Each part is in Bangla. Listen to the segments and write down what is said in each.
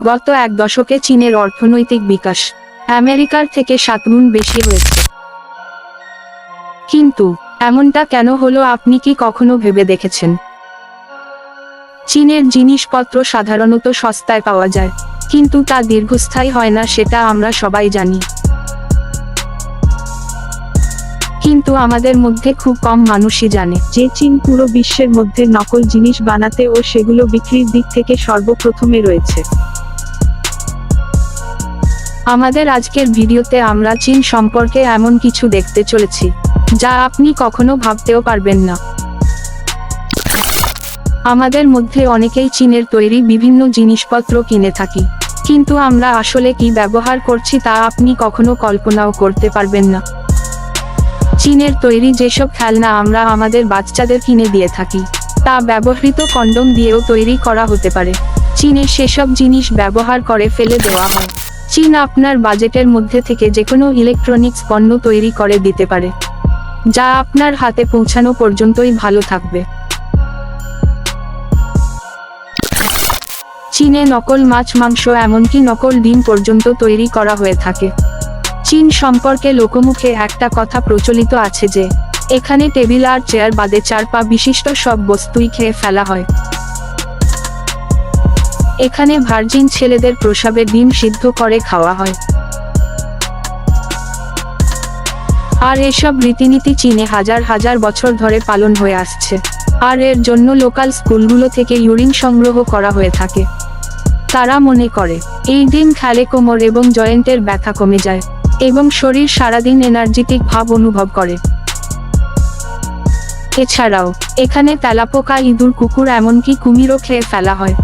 গত এক দশকে চীনের অর্থনৈতিক বিকাশ আমেরিকার থেকে 7 গুণ বেশি হয়েছে। কিন্তু এমনটা কেন হলো, আপনি কি কখনো ভেবে দেখেছেন? চীনের জিনিসপত্র সাধারণত সস্তায় পাওয়া যায়, কিন্তু তা দীর্ঘস্থায়ী হয় না, সেটা আমরা সবাই জানি। কিন্তু আমাদের মধ্যে খুব কম মানুষই জানে যে চীন পুরো বিশ্বের মধ্যে নকল জিনিস বানাতে ও সেগুলো বিক্রির দিক থেকে সর্বপ্রথমে রয়েছে। আমাদের আজকের ভিডিওতে আমরা চীন সম্পর্কে এমন কিছু দেখতে চলেছি যা আপনি কখনো ভাবতেও পারবেন না। আমাদের মধ্যে অনেকেই চীনের তৈরি বিভিন্ন জিনিসপত্র কিনে থাকি, কিন্তু আমরা আসলে কি ব্যবহার করছি তা আপনি কখনো কল্পনাও করতে পারবেন না। চীনের তৈরি যেসব খেলনা আমরা আমাদের বাচ্চাদের কিনে দিয়ে থাকি, তা ব্যবহৃত কন্ডোম দিয়েও তৈরি করা হতে পারে। চীনে সেসব জিনিস ব্যবহার করে ফেলে দেওয়া হয়। চীন আপনার বাজেটের মধ্যে থেকে যেকোনো ইলেকট্রনিক্স পণ্য তৈরি করে দিতে পারে, যা আপনার হাতে পৌঁছানো পর্যন্তই ভালো থাকবে। চীনে নকল মাছ, মাংস, এমনকি নকল ডিম পর্যন্ত তৈরি করা হয়ে থাকে। চীন সম্পর্কে লোকমুখে একটা কথা প্রচলিত আছে যে এখানে টেবিল আর চেয়ার বাদে 4 পা বিশিষ্ট সব বস্তুই খেয়ে ফেলা হয়। এখানে ভার্জিন ছেলেদের প্রসাবে ডিম সিদ্ধ করে খাওয়া হয়। আর এসব রীতিনীতি চীনে হাজার হাজার বছর ধরে পালন হয়ে আসছে, আর এর জন্য লোকাল স্কুলগুলো থেকে ইউরিন সংগ্রহ করা হয়ে থাকে। তারা মনে করে এই ডিম খেলে কোমর এবং জয়েন্টের ব্যথা কমে যায় এবং শরীর সারাদিন এনার্জেটিক ভাব অনুভব করে। এছাড়াও এখানে তেলাপোকা, ইঁদুর, কুকুর, এমনকি কুমিরও খেয়ে ফেলা হয়।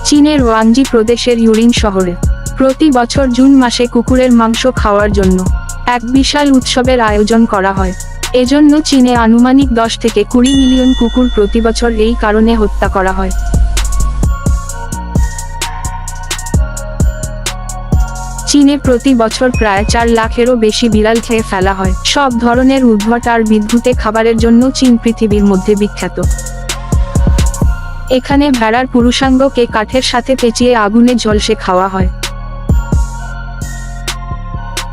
চীনের ওয়াংজি প্রদেশের ইউরিন শহরে প্রতি বছর জুন মাসে কুকুরের মাংস খাওয়ার জন্য এক বিশাল উৎসবের আয়োজন করা হয়। এজন্য চীনে আনুমানিক 10 থেকে 20 মিলিয়ন কুকুর প্রতি বছর এই কারণে হত্যা করা হয়। চীনে প্রতি বছর প্রায় 4 লাখেরও বেশি বিড়াল খেয়ে ফেলা হয়। সব ধরনের উদ্ভট আর বিদ্যুতে খাবারের জন্য চীন পৃথিবীর মধ্যে বিখ্যাত। এখানে ভেড়ার পুরুষাঙ্গকে কাঠের সাথে পেঁচিয়ে আগুনে ঝলসে খাওয়া হয়।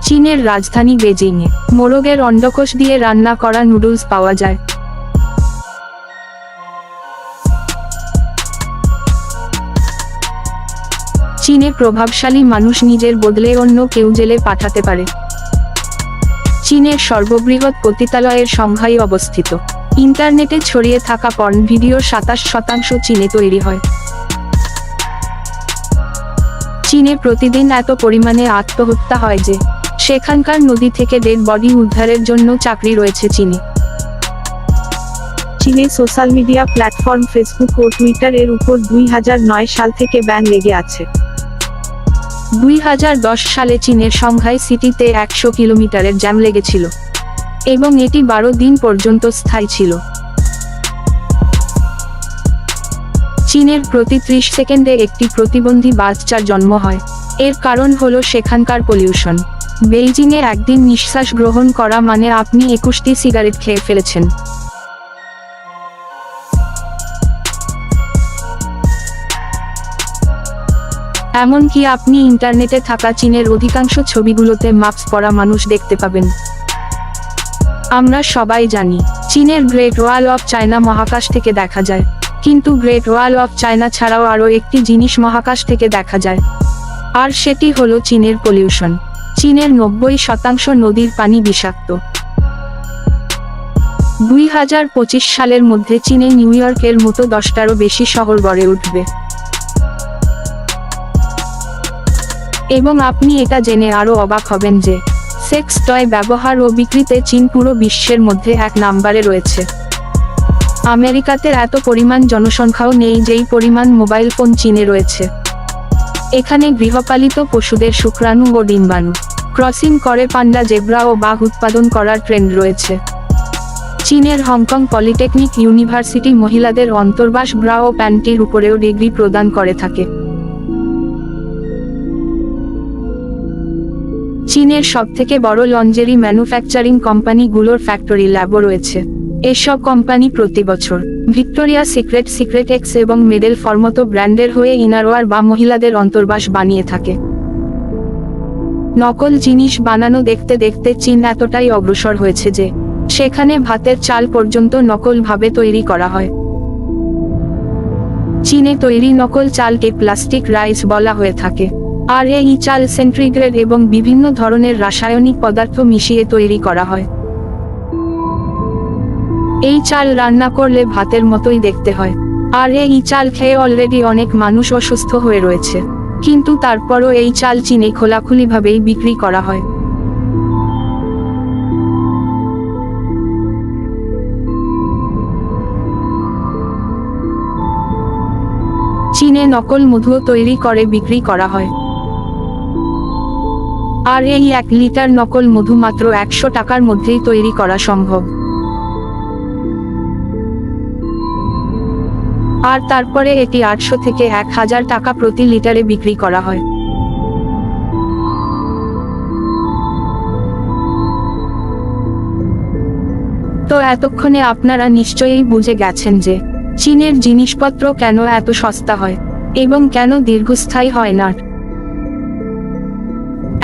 চীনের রাজধানী বেজিংয়ে মোরগের অন্ডকোষ দিয়ে রান্না করা নুডলস পাওয়া যায়। চীনে প্রভাবশালী মানুষ নিজের বদলে অন্য কেউ জেলে পাঠাতে পারে। চীনের সর্ববৃহৎ পতিতালয়ের সংখ্যায় অবস্থিত। ইন্টারনেটে ছড়িয়ে থাকা পর্ন ভিডিওর 27% চীনে তৈরি হয়। চীনে প্রতিদিন এত পরিমাণে আত্মহত্যা হয় যে সেখানকার নদী থেকে ডেড বডি উদ্ধারের জন্য চাকরি রয়েছে চীনে। চীনে সোশ্যাল মিডিয়া প্ল্যাটফর্ম ফেসবুক ও টুইটার এর উপর 2009 সাল থেকে ব্যান লেগে আছে। 2010 সালে চীনের সাংহাই সিটিতে 100 কিলোমিটারের জ্যাম লেগেছিল এবং এটি 12 দিন পর্যন্ত স্থায়ী ছিল। চীনের প্রতি 30 সেকেন্ডে একটি প্রতিবন্ধী বাচ্চার জন্ম হয়। এর কারণ হলো সেখানকার পলিউশন। বেইজিংয়ে একদিন নিঃশ্বাস গ্রহণ করা মানে আপনি 21টি সিগারেট খেয়ে ফেলেছেন। এমনকি আপনি ইন্টারনেটে থাকা চীনের অধিকাংশ ছবিগুলোতে মাস্ক পরা মানুষ দেখতে পাবেন। আমরা সবাই জানি চীনের গ্রেট ওয়াল অফ চায়না মহাকাশ থেকে দেখা যায়, কিন্তু গ্রেট ওয়াল অফ চায়না ছাড়াও আরও একটি জিনিস মহাকাশ থেকে দেখা যায়, আর সেটি হলো চীনের পলিউশন। চীনের 90% নদীর পানি বিষাক্ত। 2025 সালের মধ্যে চীনে নিউ ইয়র্কের মতো 10টারও বেশি শহর গড়ে উঠবে। এবং আপনি এটা জেনে আরও অবাক হবেন যে সেক্স টয় ব্যবহার ও বিক্রিতে চীন পুরো বিশ্বের মধ্যে 1 নম্বরে রয়েছে। আমেরিকাতে এত পরিমাণ জনসংখ্যাও নেই যেই পরিমাণ মোবাইল ফোন চীনে রয়েছে। এখানে গৃহপালিত পশুদের শুক্রাণু ও ডিম্বাণু ক্রসিং করে পান্ডা, জেব্রা ও বাঘ উৎপাদন করার ট্রেন্ড রয়েছে। চীনের হংকং পলিটেকনিক ইউনিভার্সিটি মহিলাদের অন্তর্বাস, ব্রা ও প্যান্টির উপরেও ডিগ্রি প্রদান করে থাকে। চীনের সবথেকে বড় লঞ্জেরি ম্যানুফ্যাকচারিং কোম্পানিগুলোর ফ্যাক্টরি ল্যাবও রয়েছে। এসব কোম্পানি প্রতি বছর ভিক্টোরিয়া সিক্রেট, সিক্রেট এক্স এবং মেডেল ফর মতো ব্র্যান্ডের হয়ে ইনারওয়ার বা মহিলাদের অন্তর্বাস বানিয়ে থাকে। নকল জিনিস বানানো দেখতে দেখতে চীন এতটাই অগ্রসর হয়েছে যে সেখানে ভাতের চাল পর্যন্ত নকল ভাবে তৈরি করা হয়। চীনে তৈরি নকল চালকে প্লাস্টিক রাইস বলা হয়ে থাকে, আর এই চাল সেন্ট্রিগ্রেড এবং বিভিন্ন ধরনের রাসায়নিক পদার্থ মিশিয়ে তৈরি করা হয়। এই চাল রান্না করলে ভাতের মতোই দেখতে হয়, আর এই চাল খেয়ে অলরেডি অনেক মানুষ অসুস্থ হয়ে রয়েছে, কিন্তু তারপরও এই চাল চীনে খোলাখুলিভাবেই বিক্রি করা হয়। চীনে নকল মধুও তৈরি করে বিক্রি করা হয়, আর এই 1 লিটার নকল মধু মাত্র 100 টাকার মধ্যেই তৈরি করা সম্ভব। আর তারপরে এটি 800 থেকে 1000 টাকা প্রতি লিটারে বিক্রি করা হয়। তো এতক্ষণে আপনারা নিশ্চয়ই বুঝে গেছেন যে চীনের জিনিসপত্র কেন এত সস্তা হয় এবং কেন দীর্ঘস্থায়ী হয় না।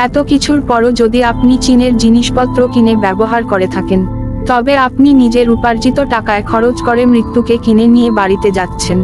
এত কিছুর পরও যদি আপনি চীনের জিনিসপত্র কিনে ব্যবহার করে থাকেন, তবে আপনি নিজের উপার্জিত টাকায় খরচ করে মৃত্যুকে কিনে নিয়ে বাড়িতে যাচ্ছেন।